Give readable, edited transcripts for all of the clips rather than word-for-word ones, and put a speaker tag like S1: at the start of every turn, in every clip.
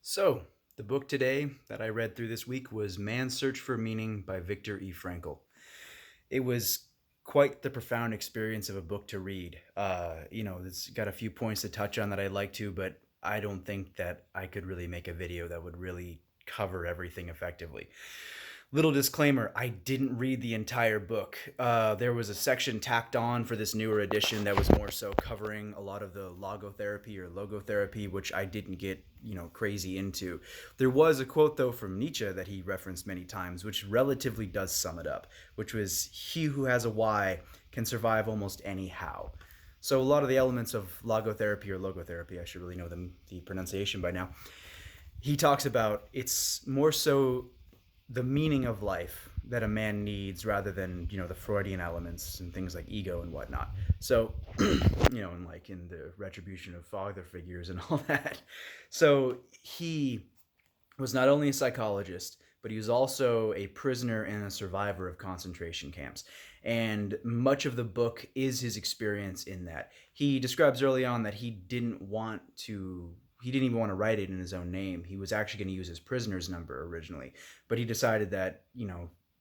S1: So, the book today that I read through this week was Man's Search for Meaning by Viktor E. Frankl. It was quite the profound experience of a book to read. It's got a few points to touch on that I'd like to, but I don't think that I could really make a video that would really cover everything effectively. Little disclaimer, I didn't read the entire book. There was a section tacked on for this newer edition that was more so covering a lot of the logotherapy, which I didn't get, crazy into. There was a quote, though, from Nietzsche that he referenced many times, which relatively does sum it up, which was, "He who has a why can survive almost any how." So a lot of the elements of logotherapy, I should really know the pronunciation by now. He talks about it's more so the meaning of life that a man needs rather than the Freudian elements and things like ego and whatnot. So and like in the retribution of father figures and all that. So he was not only a psychologist, but he was also a prisoner and a survivor of concentration camps. And much of the book is his experience in that. He describes early on that he didn't even want to write it in his own name. He was actually going to use his prisoner's number originally, but he decided that,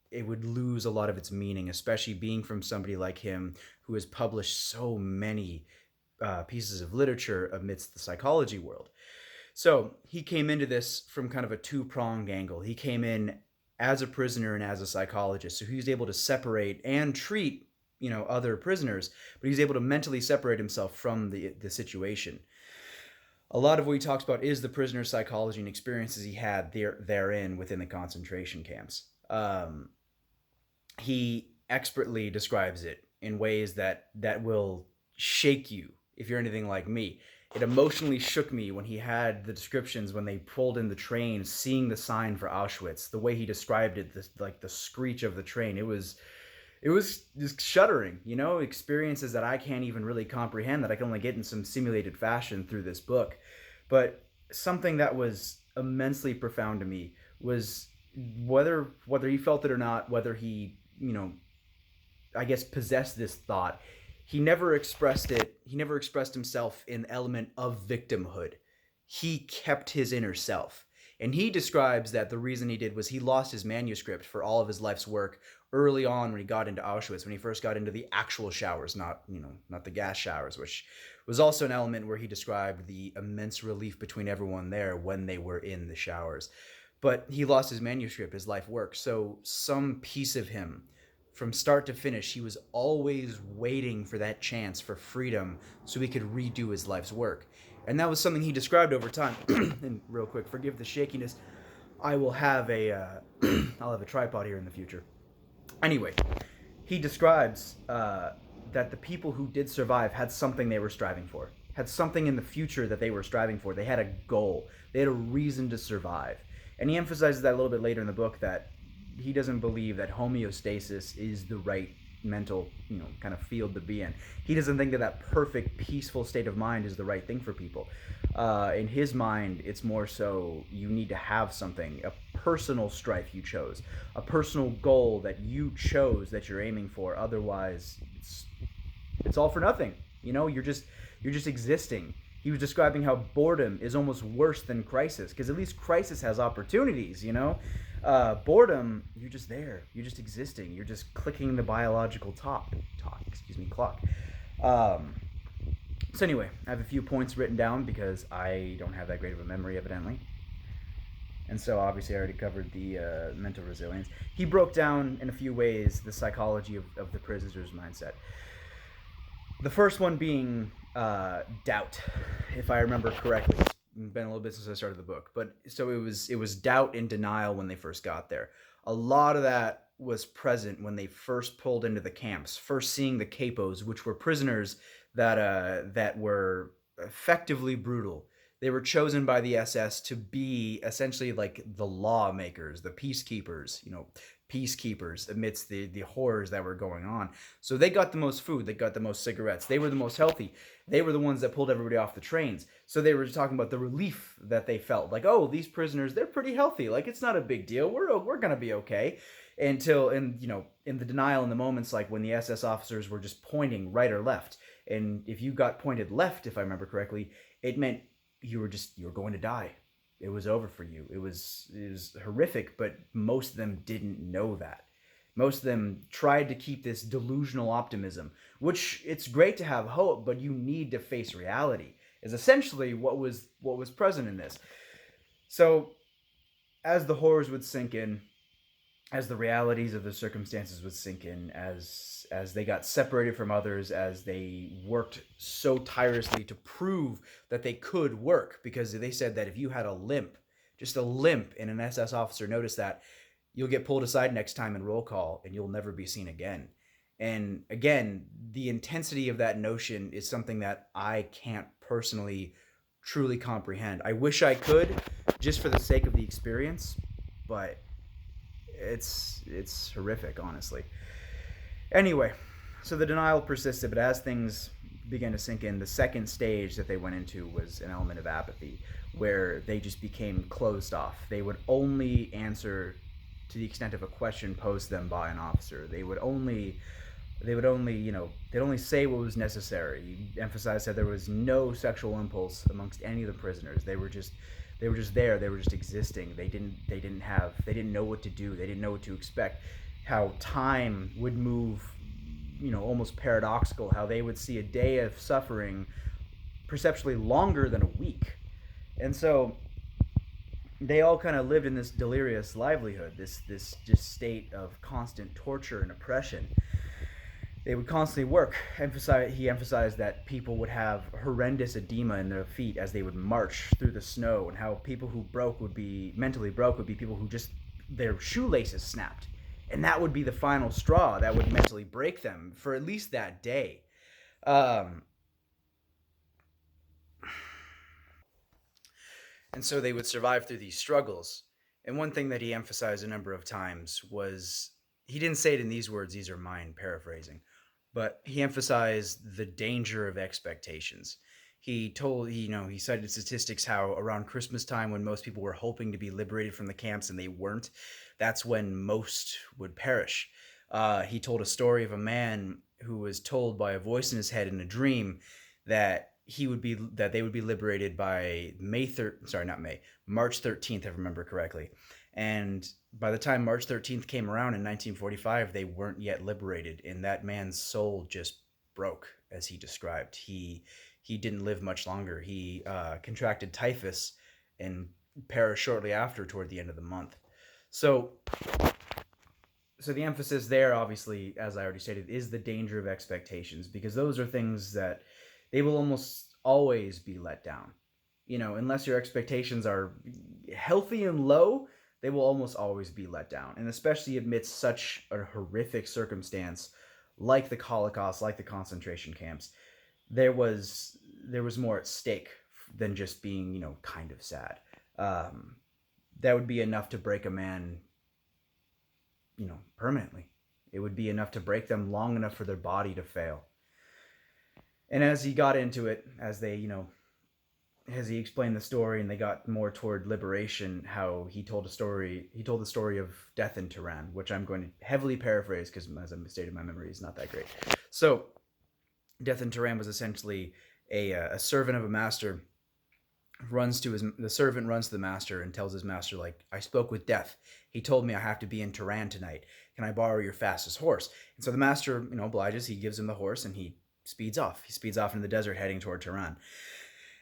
S1: it would lose a lot of its meaning, especially being from somebody like him who has published so many pieces of literature amidst the psychology world. So he came into this from kind of a two-pronged angle. He came in as a prisoner and as a psychologist, so he was able to separate and treat, other prisoners, but he was able to mentally separate himself from the situation. A lot of what he talks about is the prisoner's psychology and experiences he had therein within the concentration camps. He expertly describes it in ways that will shake you if you're anything like me. It emotionally shook me when he had the descriptions when they pulled in the train, seeing the sign for Auschwitz. The way he described it, like the screech of the train, it was just shuddering, experiences that I can't even really comprehend, that I can only get in some simulated fashion through this book. But something that was immensely profound to me was whether he felt it or not, whether he, I guess, possessed this thought. He never expressed it. He never expressed himself in the element of victimhood. He kept his inner self. And he describes that the reason he did was he lost his manuscript for all of his life's work early on when he got into Auschwitz, when he first got into the actual showers, not the gas showers, which was also an element where he described the immense relief between everyone there when they were in the showers. But he lost his manuscript, his life work. So some piece of him, from start to finish, he was always waiting for that chance for freedom so he could redo his life's work. And that was something he described over time. And real quick, forgive the shakiness. I will have I'll have a tripod here in the future. Anyway, he describes that the people who did survive had something they were striving for, had something in the future that they were striving for. They had a goal. They had a reason to survive. And he emphasizes that a little bit later in the book, that he doesn't believe that homeostasis is the right mental, kind of field to be in. He doesn't think that perfect, peaceful state of mind is the right thing for people. In his mind, it's more so you need to have something, a personal strife you chose, a personal goal that you chose that you're aiming for. Otherwise, it's all for nothing. You're just existing. He was describing how boredom is almost worse than crisis, because at least crisis has opportunities. Boredom, you're just there. You're just existing. You're just clicking the biological clock. So anyway, I have a few points written down because I don't have that great of a memory, evidently. And so obviously I already covered the mental resilience. He broke down in a few ways the psychology of the prisoner's mindset. The first one being doubt, if I remember correctly. It's been a little bit since I started the book, but so it was doubt and denial when they first got there. A lot of that was present when they first pulled into the camps, first seeing the capos, which were prisoners that were effectively brutal. They were chosen by the SS to be essentially like the lawmakers, the peacekeepers amidst the horrors that were going on. So they got the most food, they got the most cigarettes, they were the most healthy, they were the ones that pulled everybody off the trains. So they were talking about the relief that they felt, like, oh, these prisoners, they're pretty healthy, like it's not a big deal, we're gonna be okay. In the denial, in the moments like when the SS officers were just pointing right or left, and if you got pointed left, if I remember correctly, it meant you were going to die. it was over for you. It was horrific, but most of them didn't know that. Most of them tried to keep this delusional optimism, which it's great to have hope, but you need to face reality. Is essentially what was present in this. So as the horrors would sink in, as the realities of the circumstances would sink in, as they got separated from others, as they worked so tirelessly to prove that they could work, because they said that if you had a limp, just a limp, and an SS officer noticed that, you'll get pulled aside next time in roll call and you'll never be seen again. And again, the intensity of that notion is something that I can't personally truly comprehend. I wish I could, just for the sake of the experience, but it's horrific, honestly. Anyway, so the denial persisted, but as things began to sink in, the second stage that they went into was an element of apathy, where they just became closed off. They would only answer to the extent of a question posed to them by an officer. They'd only say what was necessary. He emphasized that there was no sexual impulse amongst any of the prisoners. They were just there. They were just existing. They didn't know what to do. They didn't know what to expect. How time would move, almost paradoxical. How they would see a day of suffering perceptually longer than a week. And so they all kind of lived in this delirious livelihood, this just state of constant torture and oppression. They would constantly work. He emphasized that people would have horrendous edema in their feet as they would march through the snow, and how people who mentally broke would be people who just, their shoelaces snapped. And that would be the final straw that would mentally break them for at least that day. And so they would survive through these struggles. And one thing that he emphasized a number of times was, he didn't say it in these words, these are mine paraphrasing, but he emphasized the danger of expectations. He cited statistics how around Christmas time, when most people were hoping to be liberated from the camps and they weren't, that's when most would perish. He told a story of a man who was told by a voice in his head in a dream that they would be liberated by March 13th, if I remember correctly. And by the time March 13th came around in 1945, they weren't yet liberated, and that man's soul just broke, as he described. He didn't live much longer. He contracted typhus and perished shortly after, toward the end of the month. So the emphasis there, obviously, as I already stated, is the danger of expectations, because those are things that they will almost always be let down. Unless your expectations are healthy and low, they will almost always be let down. And especially amidst such a horrific circumstance like the Holocaust, like the concentration camps, there was more at stake than just being, kind of sad. That would be enough to break a man, permanently. It would be enough to break them long enough for their body to fail. And as he got into it, as he explained the story and they got more toward liberation, how he told the story of death in Turan, which I'm going to heavily paraphrase because, as I stated, my memory is not that great. So death in Turan was essentially a servant of a master the servant runs to the master and tells his master, like, I spoke with death. He told me I have to be in Turan tonight. Can I borrow your fastest horse? And so the master, obliges. He gives him the horse and he speeds off. He speeds off into the desert, heading toward Turan.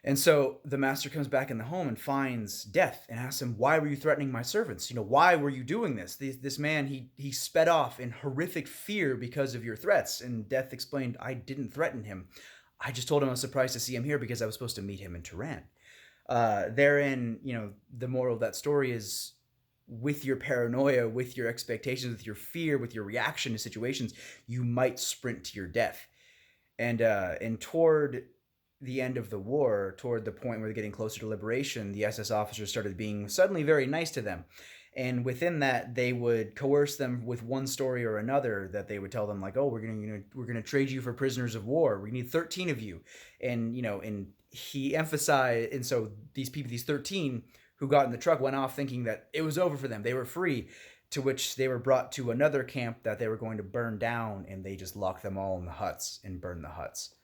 S1: And so the master comes back in the home and finds Death and asks him, why were you threatening my servants? Why were you doing this? This man, he sped off in horrific fear because of your threats. And Death explained, I didn't threaten him. I just told him I was surprised to see him here because I was supposed to meet him in Turan. Therein, the moral of that story is, with your paranoia, with your expectations, with your fear, with your reaction to situations, you might sprint to your death. And toward the end of the war, toward the point where they're getting closer to liberation, the SS officers started being suddenly very nice to them. And within that, they would coerce them with one story or another, that they would tell them, like, oh, we're gonna trade you for prisoners of war. We need 13 of you. And and he emphasized, and so these 13 who got in the truck went off thinking that it was over for them. They were free, to which they were brought to another camp that they were going to burn down, and they just locked them all in the huts and burned the huts.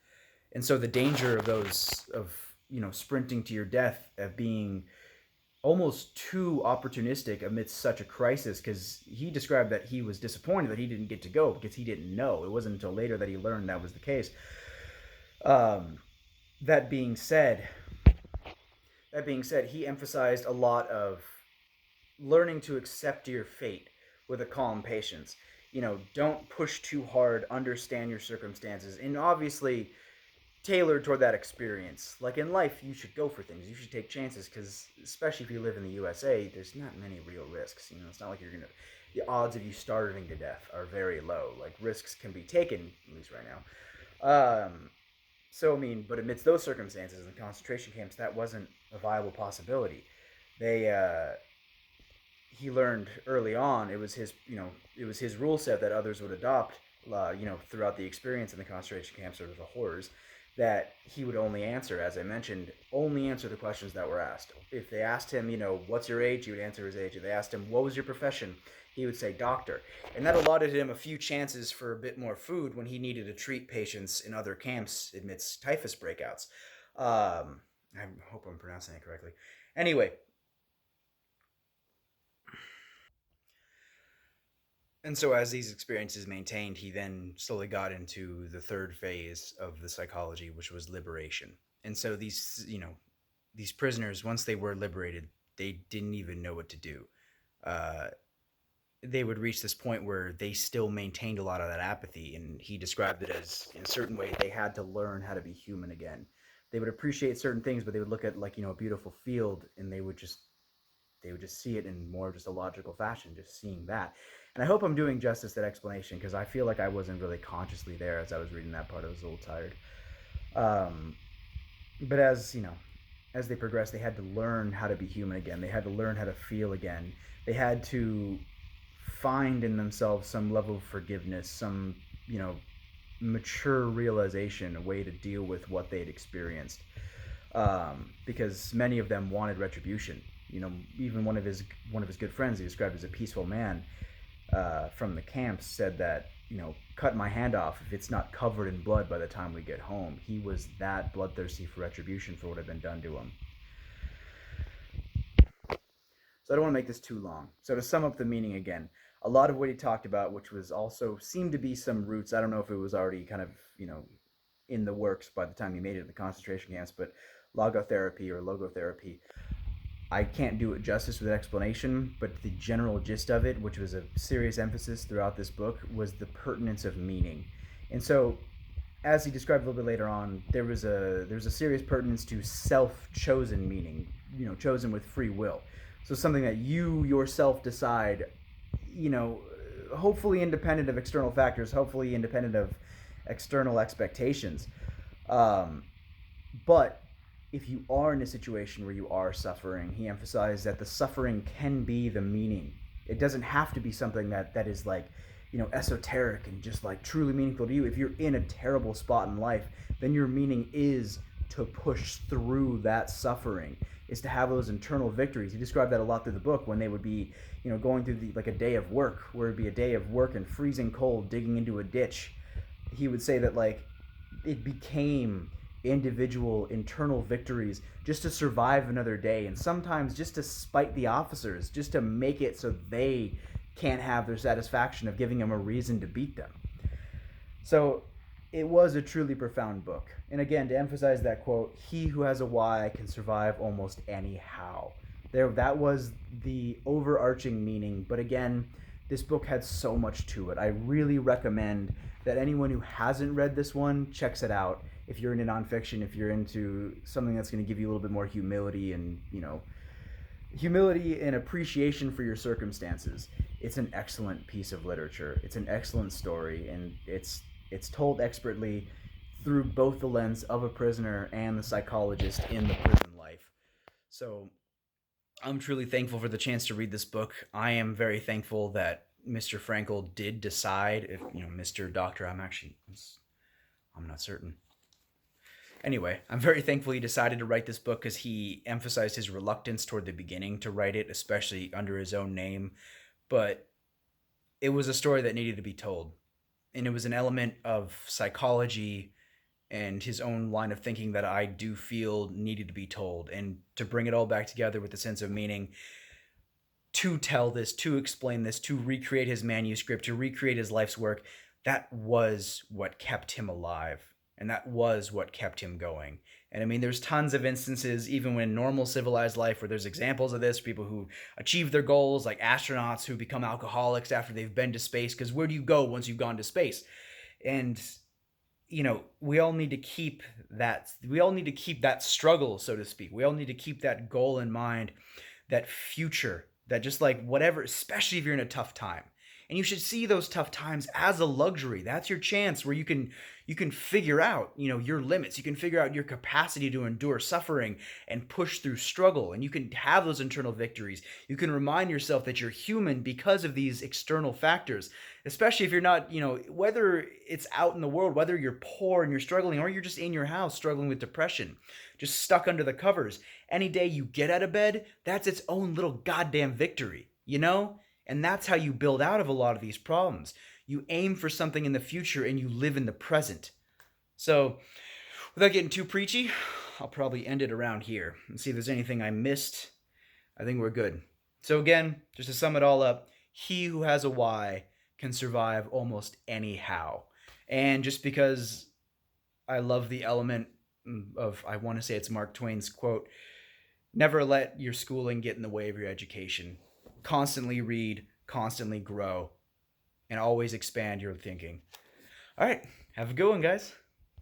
S1: And so the danger of those, of sprinting to your death, of being almost too opportunistic amidst such a crisis, because he described that he was disappointed that he didn't get to go because he didn't know. It wasn't until later that he learned that was the case. Um, that being said, he emphasized a lot of learning to accept your fate with a calm patience. Don't push too hard, understand your circumstances, and obviously tailored toward that experience. Like in life, you should go for things. You should take chances because, especially if you live in the USA, there's not many real risks. It's not like you're gonna. The odds of you starving to death are very low. Like risks can be taken, at least right now. So I mean, but amidst those circumstances in the concentration camps, that wasn't a viable possibility. They He learned early on it was his rule set that others would adopt, throughout the experience in the concentration camps or the horrors, that he would only answer, as I mentioned, only answer the questions that were asked. If they asked him, what's your age, he would answer his age. If they asked him, what was your profession, he would say doctor. And that allotted him a few chances for a bit more food when he needed to treat patients in other camps amidst typhus breakouts. I hope I'm pronouncing it correctly. Anyway, and so, as these experiences maintained, he then slowly got into the third phase of the psychology, which was liberation. And so, these prisoners, once they were liberated, they didn't even know what to do. Uh, they would reach this point where they still maintained a lot of that apathy, and he described it as, in a certain way, they had to learn how to be human again. They would appreciate certain things, but they would look at, like, a beautiful field, and they would just see it in more just a logical fashion, just seeing that. And I hope I'm doing justice to that explanation, because I feel like I wasn't really consciously there as I was reading that part. I was a little tired. Um, but as they progressed, they had to learn how to be human again. They had to learn how to feel again. They had to find in themselves some level of forgiveness, some mature realization, a way to deal with what they'd experienced. Because many of them wanted retribution. Even one of his good friends, he described as a peaceful man, from the camps, said that cut my hand off if it's not covered in blood by the time we get home. He was that bloodthirsty for retribution for what had been done to him. So I don't want to make this too long. So to sum up the meaning again, a lot of what he talked about, which was also seemed to be some roots. I don't know if it was already kind of in the works by the time he made it in the concentration camps, but logotherapy. I can't do it justice with an explanation, but the general gist of it, which was a serious emphasis throughout this book, was the pertinence of meaning. And so, as he described a little bit later on, there's a serious pertinence to self-chosen meaning, chosen with free will. So something that you yourself decide, you know, hopefully independent of external factors, hopefully independent of external expectations. Um, but if you are in a situation where you are suffering, he emphasized that the suffering can be the meaning. It doesn't have to be something that is like, esoteric and just like truly meaningful to you. If you're in a terrible spot in life, then your meaning is to push through that suffering, is to have those internal victories. He described that a lot through the book when they would be, going through like a day of work, where it'd be a day of work and freezing cold, digging into a ditch. He would say that like it became individual internal victories just to survive another day, and sometimes just to spite the officers, just to make it so they can't have their satisfaction of giving them a reason to beat them. So it was a truly profound book. And again, to emphasize that quote, he who has a why can survive almost any how. That was the overarching meaning. But again, this book had so much to it. I really recommend that anyone who hasn't read this one checks it out. If you're into nonfiction, if you're into something that's going to give you a little bit more humility and, humility and appreciation for your circumstances, it's an excellent piece of literature. It's an excellent story, and it's told expertly through both the lens of a prisoner and the psychologist in the prison life. So I'm truly thankful for the chance to read this book. I am very thankful that Mr. Frankl did decide, if Mr. Doctor, I'm not certain. Anyway, I'm very thankful he decided to write this book, because he emphasized his reluctance toward the beginning to write it, especially under his own name. But it was a story that needed to be told. And it was an element of psychology and his own line of thinking that I do feel needed to be told, and to bring it all back together with a sense of meaning, to tell this, to explain this, to recreate his manuscript, to recreate his life's work. That was what kept him alive, and that was what kept him going. And I mean, there's tons of instances, even when normal civilized life, where there's examples of this, people who achieve their goals, like astronauts who become alcoholics after they've been to space, because where do you go once you've gone to space? And we all need to keep that struggle, so to speak. We all need to keep that goal in mind, that future, that just like whatever, especially if you're in a tough time. And you should see those tough times as a luxury. That's your chance where you can figure out, your limits. You can figure out your capacity to endure suffering and push through struggle. And you can have those internal victories. You can remind yourself that you're human because of these external factors, especially if you're not, whether it's out in the world, whether you're poor and you're struggling, or you're just in your house struggling with depression, just stuck under the covers. Any day you get out of bed, that's its own little goddamn victory, And that's how you build out of a lot of these problems. You aim for something in the future and you live in the present. So, without getting too preachy, I'll probably end it around here and see if there's anything I missed. I think we're good. So again, just to sum it all up, he who has a why can survive almost anyhow. And just because I love the element of, I want to say it's Mark Twain's quote, never let your schooling get in the way of your education. Constantly read, constantly grow, and always expand your thinking. All right, have a good one, guys.